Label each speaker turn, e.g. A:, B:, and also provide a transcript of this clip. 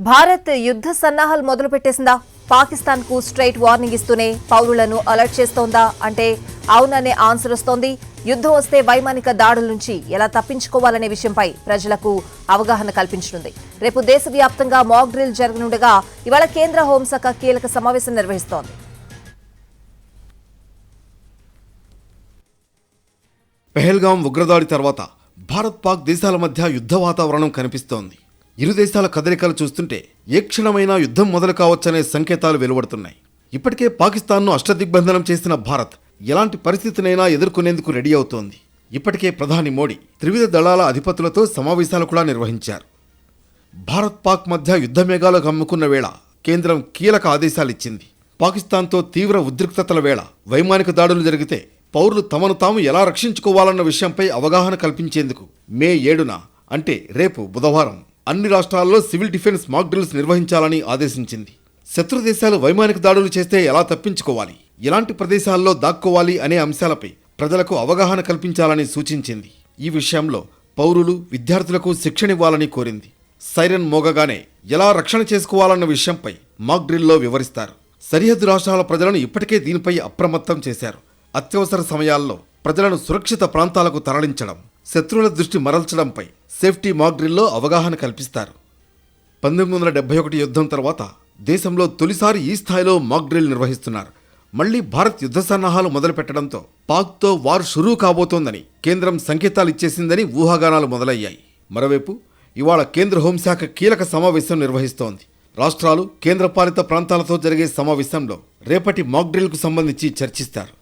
A: భారత్ యుద్ధ సన్నాహాలు మొదలుపెట్టేసిందా? పాకిస్తాన్కు స్ట్రైట్ వార్నింగ్ ఇస్తూనే పౌరులను అలర్ట్ చేస్తోందా అంటే అవుననే ఆన్సర్ వస్తోంది. యుద్ధం వస్తే వైమానిక దాడుల నుంచి ఎలా తప్పించుకోవాలనే విషయంపై ప్రజలకు అవగాహన కల్పించనుంది. రేపు దేశవ్యాప్తంగా మాక్ డ్రిల్ జరగనుండగా ఇవాళ కేంద్ర హోంశాఖ కీలక సమావేశం నిర్వహిస్తోంది.
B: పెహల్గాం ఉగ్రదాడి తర్వాత భారత్ పాక్ దేశాల మధ్య యుద్ధ వాతావరణం కనిపిస్తోంది. ఇరు దేశాల కదలికలు చూస్తుంటే ఏ క్షణమైనా యుద్ధం మొదలు కావచ్చనే సంకేతాలు వెలువడుతున్నాయి. ఇప్పటికే పాకిస్తాన్ను అష్టదిగ్బంధనం చేసిన భారత్ ఎలాంటి పరిస్థితినైనా ఎదుర్కొనేందుకు రెడీ అవుతోంది. ఇప్పటికే ప్రధాని మోడీ త్రివిధ దళాల అధిపతులతో సమావేశాలు కూడా నిర్వహించారు. భారత్ పాక్ మధ్య యుద్ధ మేఘాలు కమ్ముకున్న వేళ కేంద్రం కీలక ఆదేశాలిచ్చింది. పాకిస్తాన్తో తీవ్ర ఉద్రిక్తతల వేళ వైమానిక దాడులు జరిగితే పౌరులు తమను తాము ఎలా రక్షించుకోవాలన్న విషయంపై అవగాహన కల్పించేందుకు మే 7న అంటే రేపు బుధవారం అన్ని రాష్ట్రాల్లో సివిల్ డిఫెన్స్ మాక్ డ్రిల్స్ నిర్వహించాలని ఆదేశించింది. శత్రు దేశాలు వైమానిక దాడులు చేస్తే ఎలా తప్పించుకోవాలి, ఎలాంటి ప్రదేశాల్లో దాక్కోవాలి అనే అంశాలపై ప్రజలకు అవగాహన కల్పించాలని సూచించింది. ఈ విషయంలో పౌరులు, విద్యార్థులకు శిక్షణివ్వాలని కోరింది. సైరన్ మోగగానే ఎలా రక్షణ చేసుకోవాలన్న విషయంపై మాక్ డ్రిల్లో వివరిస్తారు. సరిహద్దు రాష్ట్రాల ప్రజలను ఇప్పటికే దీనిపై అప్రమత్తం చేశారు. అత్యవసర సమయాల్లో ప్రజలను సురక్షిత ప్రాంతాలకు తరలించడం, శత్రువుల దృష్టి మరల్చడంపై సేఫ్టీ మాక్ డ్రిల్లో అవగాహన కల్పిస్తారు. 1971 యుద్ధం తర్వాత దేశంలో తొలిసారి ఈ స్థాయిలో మాక్ డ్రిల్ నిర్వహిస్తున్నారు. మళ్లీ భారత్ యుద్ధ సన్నాహాలు మొదలుపెట్టడంతో పాక్తో వార్ షురూ కాబోతోందని కేంద్రం సంకేతాలిచ్చేసిందని ఊహాగానాలు మొదలయ్యాయి. మరోవైపు ఇవాళ కేంద్ర హోంశాఖ కీలక సమావేశం నిర్వహిస్తోంది. రాష్ట్రాలు, కేంద్రపాలిత ప్రాంతాలతో జరిగే సమావేశంలో రేపటి మాక్ డ్రిల్కు సంబంధించి చర్చిస్తారు.